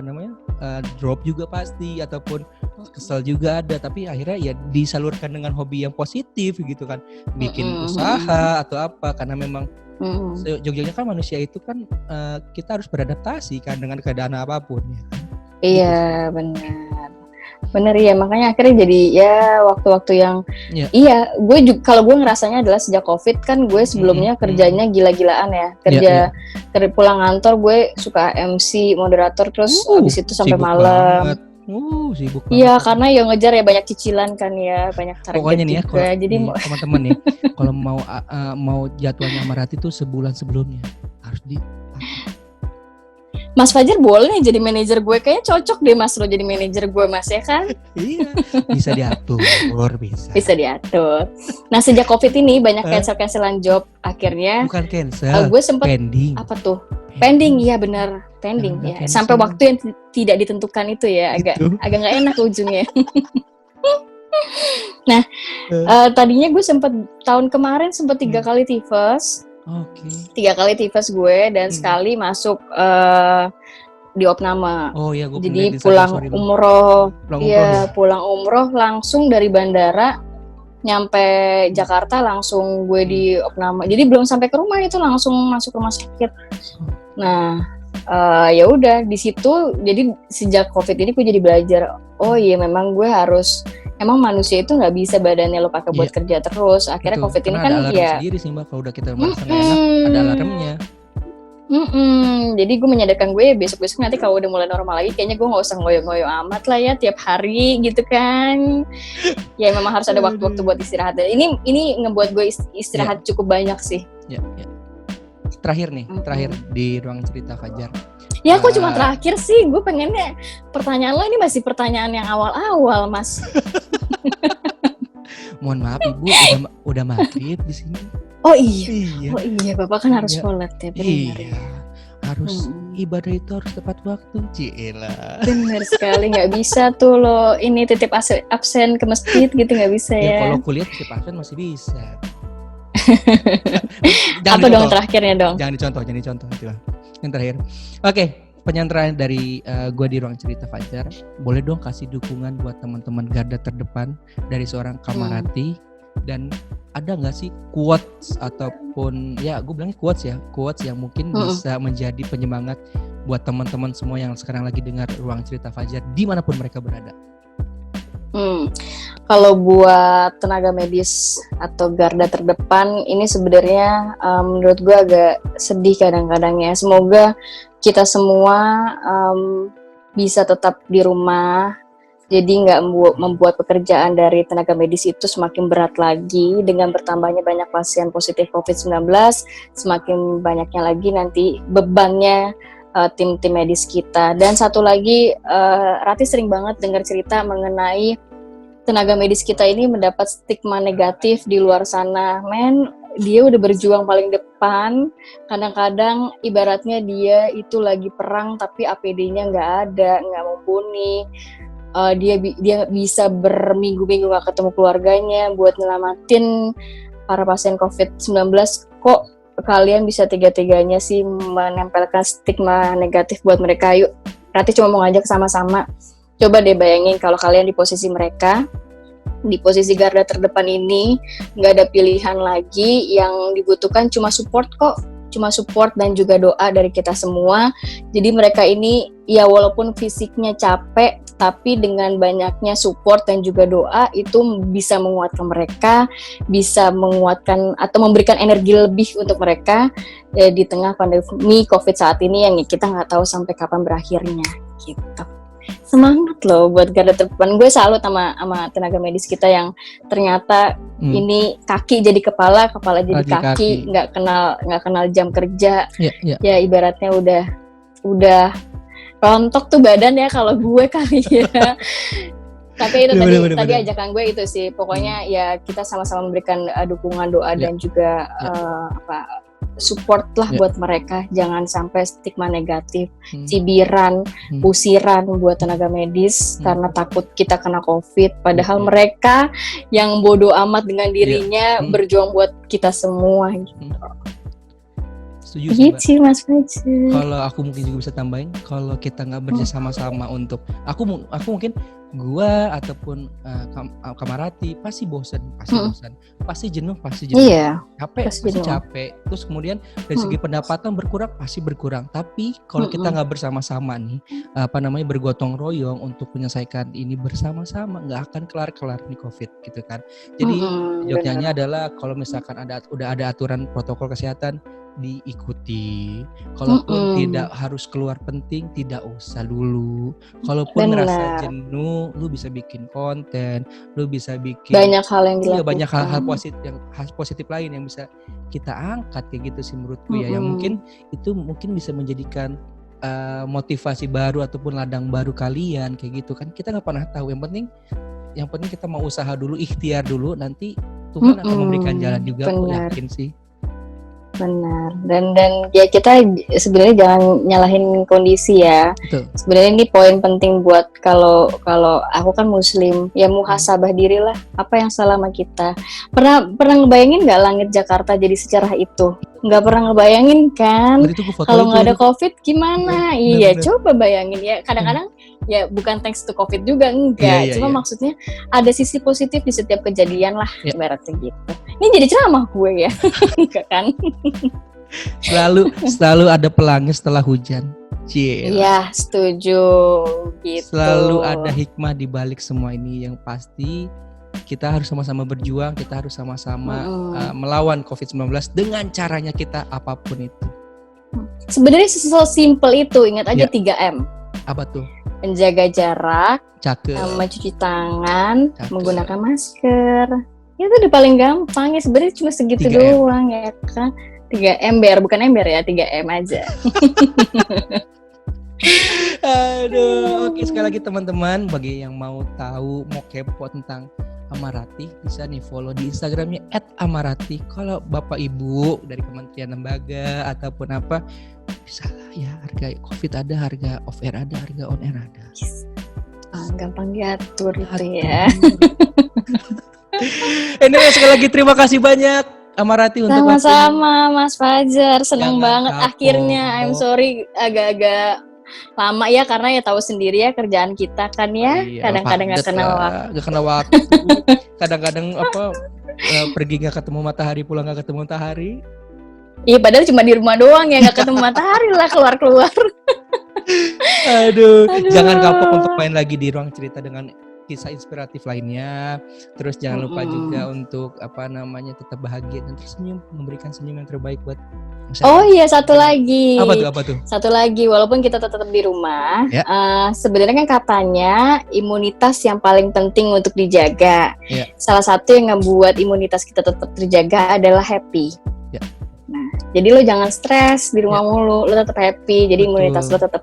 drop juga pasti ataupun kesel juga ada, tapi akhirnya ya disalurkan dengan hobi yang positif gitu kan, bikin usaha atau apa, karena memang Jogjanya kan manusia itu kan kita harus beradaptasi kan dengan keadaan apapun ya. Iya benar ya, makanya akhirnya jadi ya waktu-waktu yang gue juga kalau gue ngerasanya adalah sejak COVID kan gue sebelumnya kerjanya gila-gilaan ya, kerja pulang kantor gue suka MC moderator terus abis itu sampai malam. Sibuk banget. Iya, karena yang ngejar ya banyak cicilan kan ya, banyak target. Pokoknya nih ya, juga. Jadi teman-teman nih, kalau mau jadwalnya Amarati tuh sebulan sebelumnya harus Mas Fajar boleh nih jadi manajer gue, kayaknya cocok deh Mas lo jadi manajer gue Mas ya kan? Iya, bisa diatur. Bisa diatur. Nah sejak COVID ini banyak cancelan job akhirnya. Bukan cancel, gue sempet pending. Apa tuh? Pending, iya benar, pending ya. Cancel. Sampai waktu yang tidak ditentukan itu ya, agak nggak enak ujungnya. Nah, tadinya gue tahun kemarin sempat 3 kali tifus. 3 kali tifus gue dan sekali masuk di opname. Oh iya, gue jadi pulang umroh. Iya, pulang umroh langsung dari bandara nyampe Jakarta langsung gue di opname. Jadi belum sampai ke rumah itu langsung masuk rumah sakit. Nah, ya udah di situ. Jadi sejak COVID ini gue jadi belajar. Oh iya, memang gue harus. Emang manusia itu nggak bisa badannya lo pakai buat kerja terus. Akhirnya COVID ini kan ada alarm sendiri sih Mbak. Kalau udah kita merasa nggak enak, ada alarmnya. Jadi gue menyadarkan gue besok-besok nanti kalau udah mulai normal lagi, kayaknya gue nggak usah ngoyo-ngoyo amat lah ya tiap hari gitu kan. Ya memang harus ada waktu-waktu buat istirahat. Ini ngebuat gue istirahat cukup banyak sih. Ya. Terakhir di ruang cerita Fajar. Ya aku cuma terakhir sih, gue pengennya pertanyaan lo ini masih pertanyaan yang awal-awal Mas. Mohon maaf Ibu, udah maghrib di sini. Oh iya, Bapak kan harus sholat ya, benar. Iya, harus ibadah itu harus tepat waktu, Cila. Benar sekali, nggak bisa tuh lo ini titip absen ke masjid gitu, nggak bisa ya. Kalau kuliah titip absen masih bisa. Apa dong terakhirnya dong? Jangan dicontoh. Yang terakhir. Oke, penyanderaan dari gue di ruang cerita Fajar. Boleh dong kasih dukungan buat teman-teman garda terdepan dari seorang Kamarati. Dan ada nggak sih quotes ataupun ya gue bilangnya quotes yang mungkin bisa menjadi penyemangat buat teman-teman semua yang sekarang lagi dengar ruang cerita Fajar dimanapun mereka berada. Kalau buat tenaga medis atau garda terdepan ini sebenarnya menurut gue agak sedih kadang-kadang ya. Semoga kita semua bisa tetap di rumah. Jadi nggak membuat pekerjaan dari tenaga medis itu semakin berat lagi dengan bertambahnya banyak pasien positif COVID-19, semakin banyaknya lagi nanti bebannya tim-tim medis kita. Dan satu lagi, Rati sering banget dengar cerita mengenai tenaga medis kita ini mendapat stigma negatif di luar sana. dia udah berjuang paling depan. Kadang-kadang ibaratnya dia itu lagi perang tapi APD-nya nggak ada, nggak mumpuni. Dia bisa berminggu-minggu nggak ketemu keluarganya buat nyelamatin para pasien COVID-19. Kok kalian bisa tega-teganya sih menempelkan stigma negatif buat mereka? Yuk, Rati cuma mau ngajak sama-sama. Coba deh bayangin kalau kalian di posisi mereka, di posisi garda terdepan ini, nggak ada pilihan lagi, yang dibutuhkan cuma support kok, cuma support dan juga doa dari kita semua. Jadi mereka ini ya walaupun fisiknya capek, tapi dengan banyaknya support dan juga doa itu bisa menguatkan mereka, bisa menguatkan atau memberikan energi lebih untuk mereka di tengah pandemi COVID saat ini yang kita nggak tahu sampai kapan berakhirnya gitu. Semangat loh buat garda terdepan. Gue salut sama tenaga medis kita yang ternyata ini kaki jadi kepala jadi kaki, nggak kenal jam kerja. Ya ibaratnya udah rontok tuh badan ya kalau gue kali ya. Tapi itu tadi ajakan gue itu sih. Pokoknya ya kita sama-sama memberikan dukungan doa dan juga support lah buat mereka, jangan sampai stigma negatif, cibiran, usiran buat tenaga medis karena takut kita kena COVID, padahal mereka yang bodoh amat dengan dirinya berjuang buat kita semua gitu. Setuju sih Mas Fajar. Kalau aku mungkin juga bisa tambahin, kalau kita nggak bersama-sama untuk aku mungkin gua ataupun Kamarati pasti bosan, pasti jenuh, iya, pasti capek. Terus kemudian dari segi pendapatan pasti berkurang. Tapi kalau kita nggak bersama-sama nih, bergotong royong untuk menyelesaikan ini bersama-sama, nggak akan kelar-kelar nih COVID gitu kan. Jadi joknya adalah kalau misalkan udah ada aturan protokol kesehatan, diikuti. Kalaupun tidak harus keluar penting, tidak usah dulu. Kalaupun merasa jenuh, lu bisa bikin konten, lu bisa bikin banyak hal yang dilakukan. Banyak hal positif lain yang bisa kita angkat kayak gitu sih menurutku ya. Yang mungkin bisa menjadikan motivasi baru ataupun ladang baru kalian kayak gitu kan. Kita nggak pernah tahu. Yang penting kita mau usaha dulu, ikhtiar dulu, nanti Tuhan akan memberikan jalan juga. Aku yakin sih. Benar. Dan ya kita sebenarnya jangan nyalahin kondisi ya. Betul. Sebenarnya ini poin penting buat kalau aku kan muslim, ya muhasabah dirilah, apa yang salah sama kita. Pernah ngebayangin nggak langit Jakarta jadi secerah itu? Nggak pernah ngebayangin kan? Kalau nggak ada COVID gimana? Iya, coba bayangin ya. Kadang-kadang ya bukan thanks to COVID juga, enggak. Cuma maksudnya ada sisi positif di setiap kejadian lah, ibaratnya gitu. Ini jadi ceramah gue ya, enggak kan? Selalu ada pelangi setelah hujan. Iya, setuju gitu. Selalu ada hikmah di balik semua ini, yang pasti kita harus sama-sama berjuang, kita harus sama-sama melawan COVID-19 dengan caranya kita apapun itu. Sebenarnya sesimpel itu, ingat aja 3M. Apa tuh? Menjaga jarak, mencuci tangan, menggunakan masker. Itu udah paling gampang ya, sebenarnya cuma segitu 3M. Doang ya kan. 3 ember, bukan ember ya, 3M aja. Aduh, oke, sekali lagi teman-teman, bagi yang mau tahu, mau kepo tentang Amarati, bisa nih follow di Instagramnya @amarati. Kalau Bapak Ibu dari Kementerian Lembaga ataupun apa, bisa lah ya, harga COVID ada, harga off air ada, harga on air ada. Gampang diatur itu ya. Anyway, sekali lagi terima kasih banyak Amarati untuk sama-sama Mas Fajar, seneng banget akhirnya. I'm sorry agak-agak lama ya, karena ya tahu sendiri ya kerjaan kita kan ya, kadang-kadang nggak kena waktu, kadang-kadang pergi nggak ketemu matahari, pulang nggak ketemu matahari. Iya, padahal cuma di rumah doang ya, nggak ketemu matahari lah, keluar. Aduh, jangan kapok untuk main lagi di Ruang Cerita dengan kisah inspiratif lainnya. Terus jangan lupa juga untuk tetap bahagia dan tersenyum, memberikan senyum yang terbaik buat masyarakat. Oh iya, satu lagi. Apa tuh? Satu lagi, walaupun kita tetap di rumah, sebenarnya kan katanya imunitas yang paling penting untuk dijaga. Salah satu yang ngebuat imunitas kita tetap terjaga adalah happy. Nah, Jadi lo jangan stres di rumah mulu, lo tetap happy. Jadi imunitas lo tetap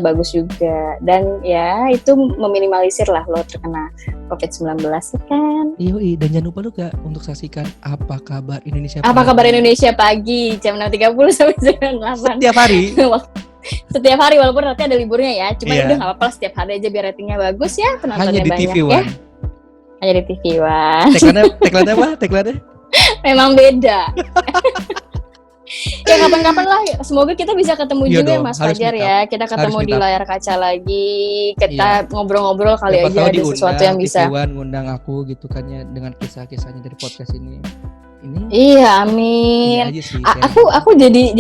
bagus juga. Dan ya itu meminimalisir lah lo terkena COVID-19 kan. Iya, dan jangan lupa juga untuk saksikan Apa Kabar Indonesia Pagi. Apa Kabar Indonesia Pagi jam 6.30 sampai jam 8. Setiap hari. Setiap hari walaupun nanti ada liburnya ya. Cuma udah nggak apa-apa, setiap hari aja biar ratingnya bagus ya, penontonnya banyak. Hanya di TV One. Ya. Hanya di TV One. Tagline apa? Tagline? Memang beda. Ya kapan-kapan lah, semoga kita bisa ketemu juga dong, Mas Fajar ya. Kita ketemu di layar kaca lagi, kita ngobrol-ngobrol kali aja ada sesuatu yang bisa. Ngundang aku gitu kan ya dengan kisah-kisahnya dari podcast ini. Iya, amin. Aku jadi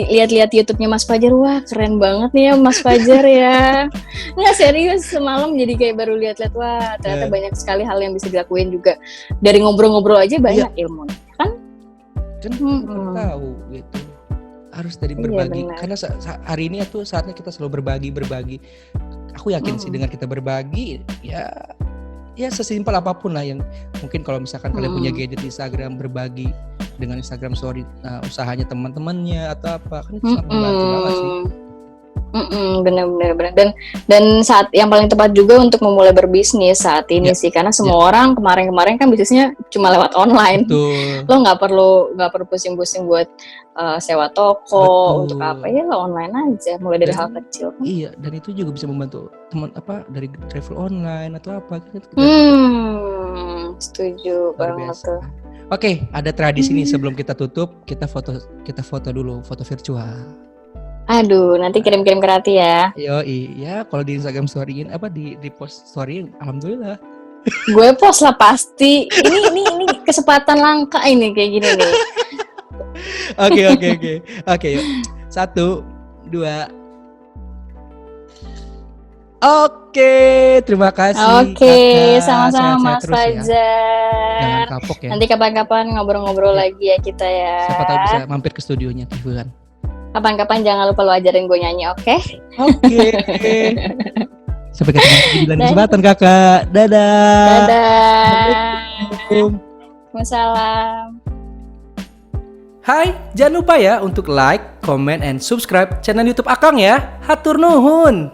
lihat-lihat YouTube-nya Mas Fajar. Wah, keren banget nih ya Mas Fajar ya. Nggak serius, semalam jadi kayak baru lihat-lihat, wah ternyata banyak sekali hal yang bisa dilakuin juga. Dari ngobrol-ngobrol aja banyak ilmu, kan? Tahu gitu. Harus dari berbagi. Karena hari ini tuh saatnya kita selalu berbagi. Aku yakin sih dengan kita berbagi ya sesimpel apapun lah yang mungkin kalau misalkan kalian punya gadget di Instagram, berbagi dengan Instagram story usahanya teman-temannya atau apa, kan itu sangat membantu banget sih. Benar. Dan saat yang paling tepat juga untuk memulai berbisnis saat ini sih, karena semua orang kemarin kan bisnisnya cuma lewat online. Betul. Lo nggak perlu pusing-pusing buat sewa toko untuk apa ya, lo online aja mulai dari hal kecil. Iya, dan itu juga bisa membantu teman dari travel online atau apa. Setuju banget tuh. Oke, ada tradisi nih sebelum kita tutup, kita foto dulu, foto virtual. Aduh, nanti kirim-kirim ke Rati ya. Iya, kalau di Instagram story-in di post story, alhamdulillah. Gue post lah pasti. Ini kesempatan langka ini kayak gini nih. Oke, yuk. 1, 2. Oke, terima kasih. Oke, sama-sama Mas Fajar. Jangan kapok ya. Nanti kapan-kapan ngobrol-ngobrol lagi ya kita ya. Siapa tahu bisa mampir ke studionya TV One. Kapan-kapan jangan lupa lo ajarin gue nyanyi, oke? Oke. Sampai ketemu di lain kesempatan kakak. Dadah. Waalaikumsalam. Hai, jangan lupa ya untuk like, comment, and subscribe channel YouTube Akang ya. Hatur nuhun.